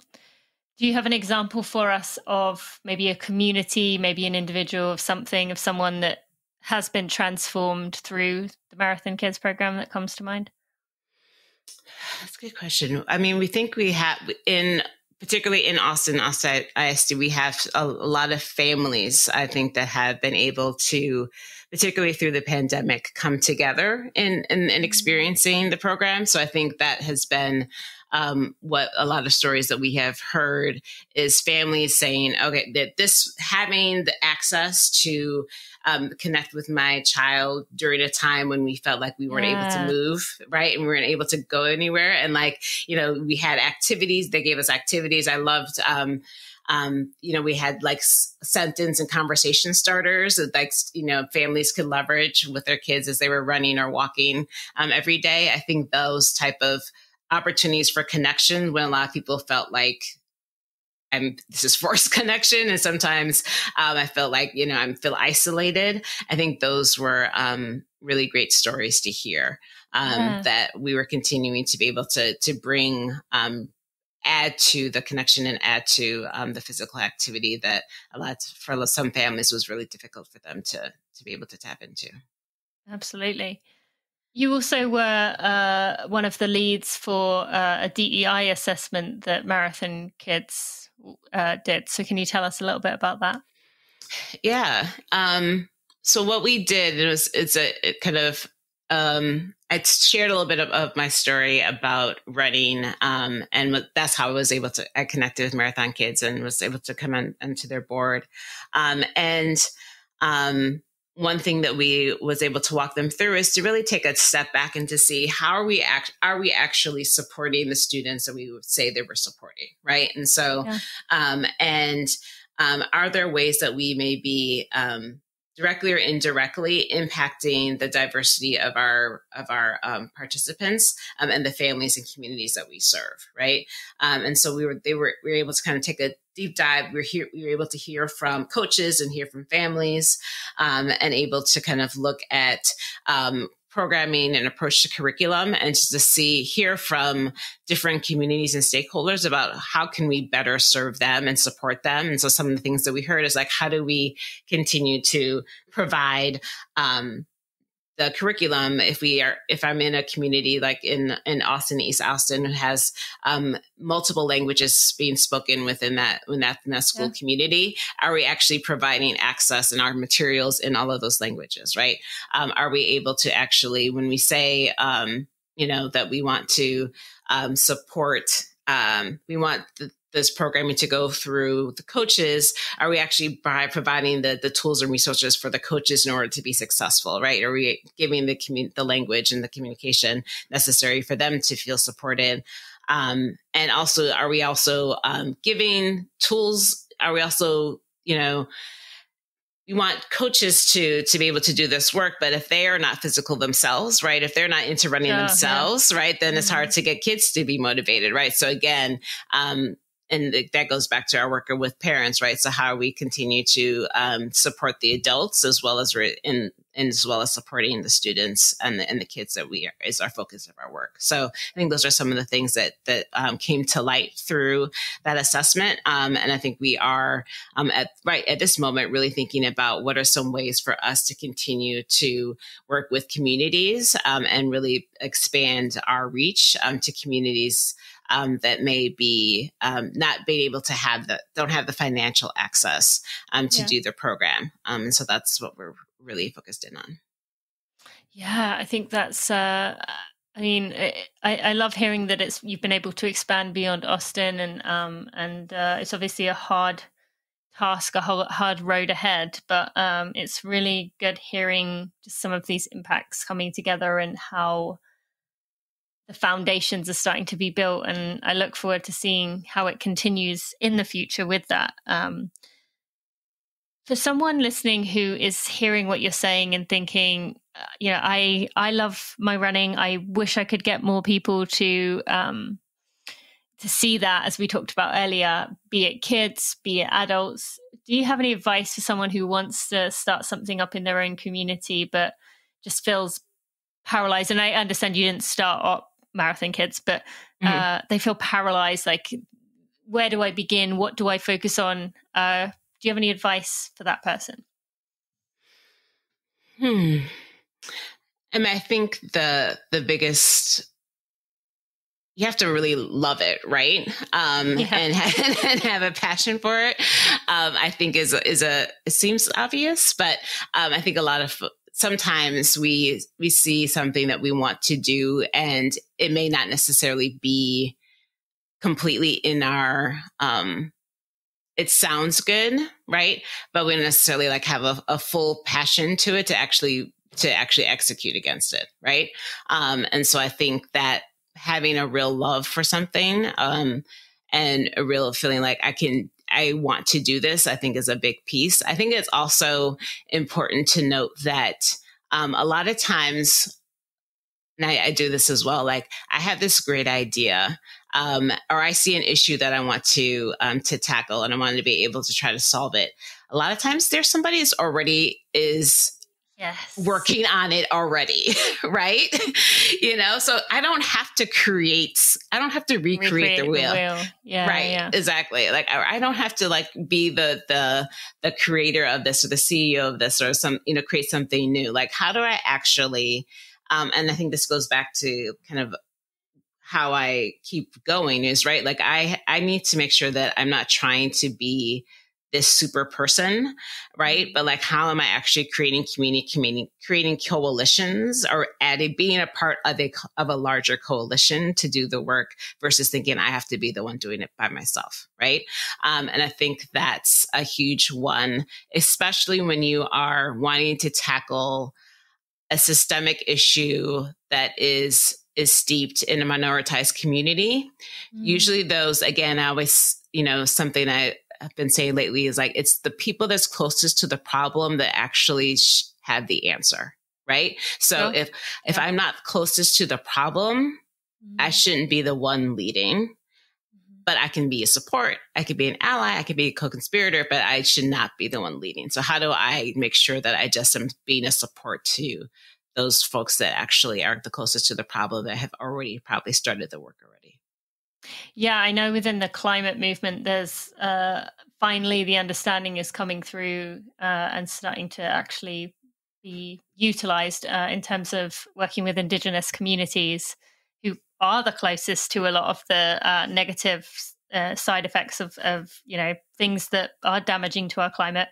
Do you have an example for us of maybe a community, maybe an individual, of someone that has been transformed through the Marathon Kids program that comes to mind? That's a good question. I mean, we think we have, particularly in Austin ISD, we have a lot of families, I think, that have been able to, particularly through the pandemic, come together in experiencing the program. So I think that has been what a lot of stories that we have heard is families saying, okay, that this having the access to connect with my child during a time when we felt like we weren't able to move, right? And we weren't able to go anywhere. And we had activities, they gave us activities. I loved, we had like sentence and conversation starters that families could leverage with their kids as they were running or walking every day. I think those type of opportunities for connection, when a lot of people felt like this is forced connection. And sometimes I felt like, I feel isolated. I think those were really great stories to hear, that we were continuing to be able to bring, add to the connection and add to the physical activity that for some families was really difficult for them to be able to tap into. Absolutely. You also were one of the leads for a DEI assessment that Marathon Kids did. So can you tell us a little bit about that? Yeah. So what we did, I shared a little bit of my story about running, and that's how I connected with Marathon Kids and was able to come onto their board. One thing that we was able to walk them through is to really take a step back and to see how are we actually supporting the students that we would say they were supporting, right? And so, are there ways that we may be directly or indirectly impacting the diversity of our participants and the families and communities that we serve, right? And so we were able to kind of take a deep dive. We were able to hear from coaches and hear from families, and able to kind of look at programming and approach to curriculum, and just to hear from different communities and stakeholders about how can we better serve them and support them. And so some of the things that we heard is like, how do we continue to provide the curriculum if I'm in a community like in Austin, East Austin, who has multiple languages being spoken within that school community, are we actually providing access in our materials in all of those languages, right? Are we able to actually, when we say that we want to support, we want this programming to go through the coaches, are we actually providing the tools and resources for the coaches in order to be successful, right? Are we giving the language and the communication necessary for them to feel supported? And also, are we also giving tools? Are we also, we want coaches to be able to do this work, but if they are not physical themselves, right? If they're not into running themselves, right, then it's hard to get kids to be motivated, right? So again, and that goes back to our work with parents, right? So how we continue to support the adults as well as supporting the students and the kids is our focus of our work. So I think those are some of the things that came to light through that assessment. And I think we are at this moment really thinking about what are some ways for us to continue to work with communities and really expand our reach to communities that may be not being able to don't have the financial access to do the program. And so that's what we're really focused in on. Yeah, I think that's, I love hearing that you've been able to expand beyond Austin and it's obviously a hard task, a hard road ahead, but it's really good hearing just some of these impacts coming together and how the foundations are starting to be built, and I look forward to seeing how it continues in the future with that. For someone listening who is hearing what you're saying and thinking, I love my running. I wish I could get more people to see that, as we talked about earlier, be it kids, be it adults. Do you have any advice for someone who wants to start something up in their own community but just feels paralyzed? And I understand you didn't start up Marathon Kids, but they feel paralyzed. Like, where do I begin? What do I focus on? Do you have any advice for that person? I think the biggest, you have to really love it, right? And have a passion for it. I think it seems obvious, but I think sometimes we see something that we want to do, and it may not necessarily be completely in our, it sounds good, right? But we don't necessarily have a full passion to it to actually execute against it, right? And so I think that having a real love for something and a real feeling like I want to do this, I think is a big piece. I think it's also important to note that a lot of times, and I do this as well, like I have this great idea, or I see an issue that I want to tackle, and I want to be able to try to solve it. A lot of times, there's somebody who's already is working on it already, right? So I don't have to recreate the wheel. Yeah, right. Yeah. Exactly. Like I don't have to like be the creator of this or the CEO of this or create something new. Like, how do I actually, and I think this goes back to kind of how I keep going is right. Like I need to make sure that I'm not trying to be this super person, right? But like, how am I actually creating community, creating coalitions, or being a part of a larger coalition to do the work versus thinking I have to be the one doing it by myself, right? And I think that's a huge one, especially when you are wanting to tackle a systemic issue that is steeped in a minoritized community. Usually those, again, I always, something I've been saying lately is like, it's the people that's closest to the problem that actually have the answer, right? So if I'm not closest to the problem, I shouldn't be the one leading, but I can be a support. I could be an ally. I could be a co-conspirator, but I should not be the one leading. So how do I make sure that I just am being a support to those folks that actually are the closest to the problem that have already probably started the work already? Yeah, I know within the climate movement, there's finally the understanding is coming through and starting to actually be utilized in terms of working with Indigenous communities who are the closest to a lot of the negative side effects of things that are damaging to our climate,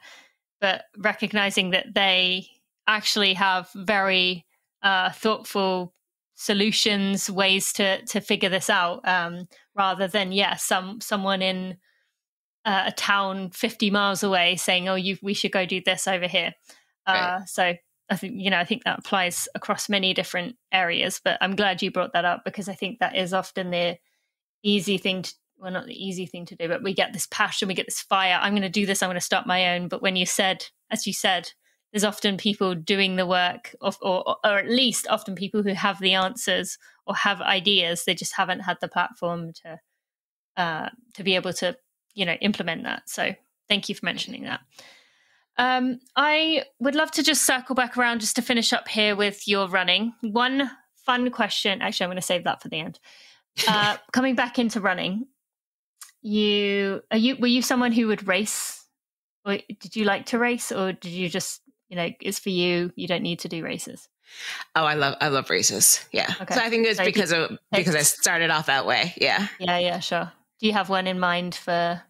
but recognizing that they actually have very thoughtful solutions, ways to figure this out, rather than someone in a town 50 miles away saying, "Oh, we should go do this over here." Right. So I think that applies across many different areas. But I'm glad you brought that up, because I think that is often the easy thing to, well, not the easy thing to do, but we get this passion, we get this fire. I'm going to do this. I'm going to start my own. But when as you said, there's often people doing the work, or at least often people who have the answers or have ideas. They just haven't had the platform to be able to, implement that. So thank you for mentioning that. I would love to just circle back around just to finish up here with your running. One fun question. Actually, I'm going to save that for the end. Coming back into running, were you someone who would race? Or did you like to race, or did you just, it's for you, you don't need to do races? Oh, I love races. Yeah. Okay. So I think it's because I started off that way. Yeah. Yeah, sure. Do you have one in mind for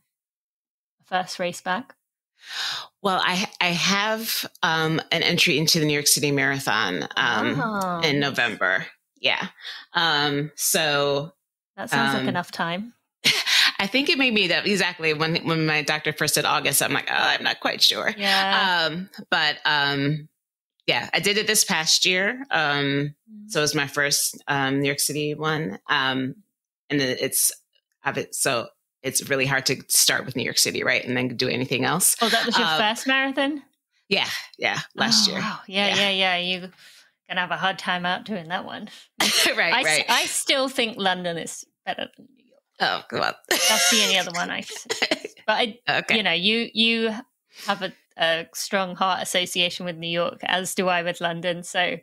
first race back? Well, I have an entry into the New York City Marathon in November. Yeah. So that sounds like enough time. I think it may be that exactly when my doctor first said August, I'm like, I'm not quite sure. Yeah. Yeah, I did it this past year. So it was my first New York City one. And it's really hard to start with New York City, right? And then do anything else. Oh, that was your first marathon? Yeah. Last year. Wow. Yeah. You're going to have a hard time out doing that one. Right. I still think London is better than New York. Oh, God. That's the only other one I say. But, you have a strong heart association with New York, as do I with London. So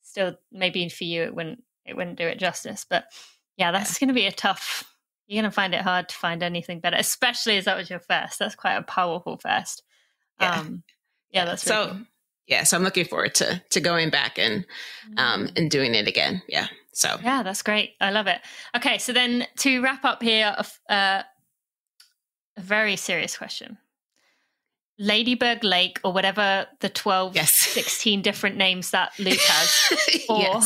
still, maybe for you, it wouldn't do it justice. But yeah, that's going to be you're going to find it hard to find anything better, especially as that was your first. That's quite a powerful first. That's really cool. Yeah, so I'm looking forward to going back and doing it again. Yeah. So yeah, that's great. I love it. Okay, so then to wrap up here, a very serious question. Ladybird Lake, or whatever the 16 different names that loop has, or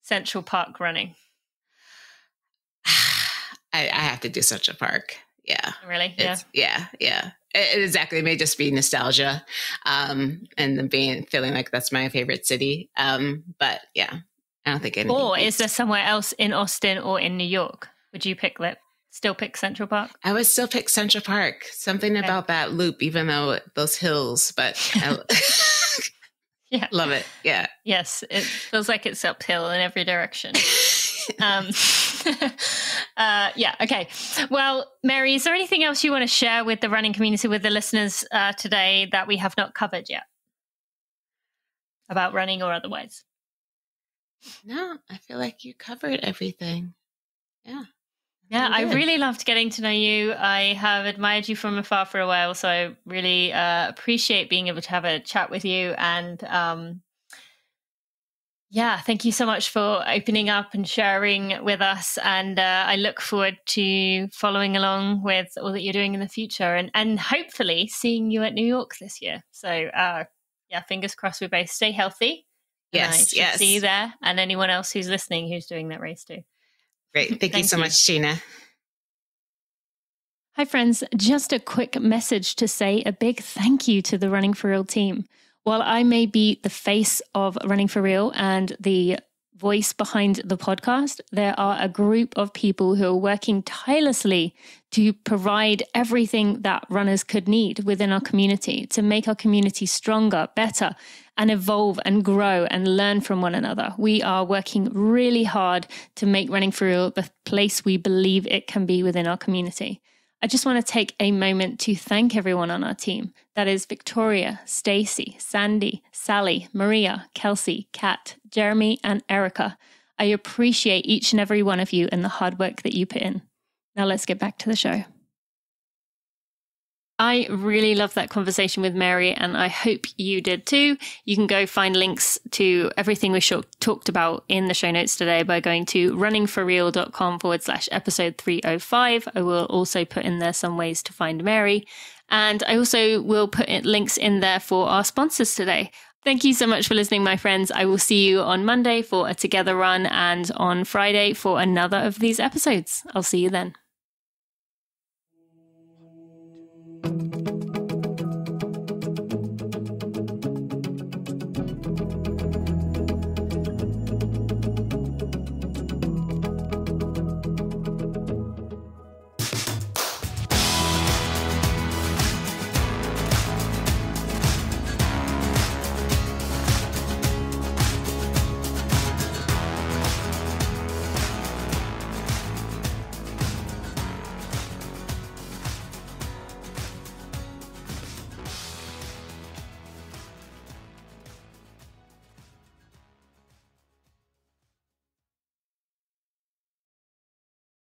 Central Park running. I have to do Central Park. Yeah. Really? Yeah. Exactly. It may just be nostalgia, and feeling like that's my favorite city. But yeah, I don't think anything. Or is there somewhere else in Austin or in New York? Would you still pick Central Park? I would still pick Central Park. Something about that loop, even though those hills, but yeah, love it. Yeah. Yes. It feels like it's uphill in every direction. Yeah, okay. Well, Mary, is there anything else you want to share with the running community, with the listeners today that we have not covered yet about running or otherwise? No, I feel like you covered everything. Yeah. Yeah, I really loved getting to know you. I have admired you from afar for a while, so I really appreciate being able to have a chat with you. And yeah, thank you so much for opening up and sharing with us. And I look forward to following along with all that you're doing in the future, and hopefully seeing you at New York this year. So yeah, fingers crossed we both stay healthy. Yes, yes. See you there, and anyone else who's listening who's doing that race too. Great. Thank you so much, Gina. Hi, friends. Just a quick message to say a big thank you to the Running for Real team. While I may be the face of Running for Real and the voice behind the podcast, there are a group of people who are working tirelessly to provide everything that runners could need within our community, to make our community stronger, better, and evolve and grow and learn from one another. We are working really hard to make Running for Real the place we believe it can be within our community. I just want to take a moment to thank everyone on our team. That is Victoria, Stacey, Sandy, Sally, Maria, Kelsey, Kat, Jeremy, and Erica. I appreciate each and every one of you and the hard work that you put in. Now let's get back to the show. I really loved that conversation with Mary, and I hope you did too. You can go find links to everything we talked about in the show notes today by going to runningforreal.com/episode 305. I will also put in there some ways to find Mary. And I also will put links in there for our sponsors today. Thank you so much for listening, my friends. I will see you on Monday for a Together Run and on Friday for another of these episodes. I'll see you then.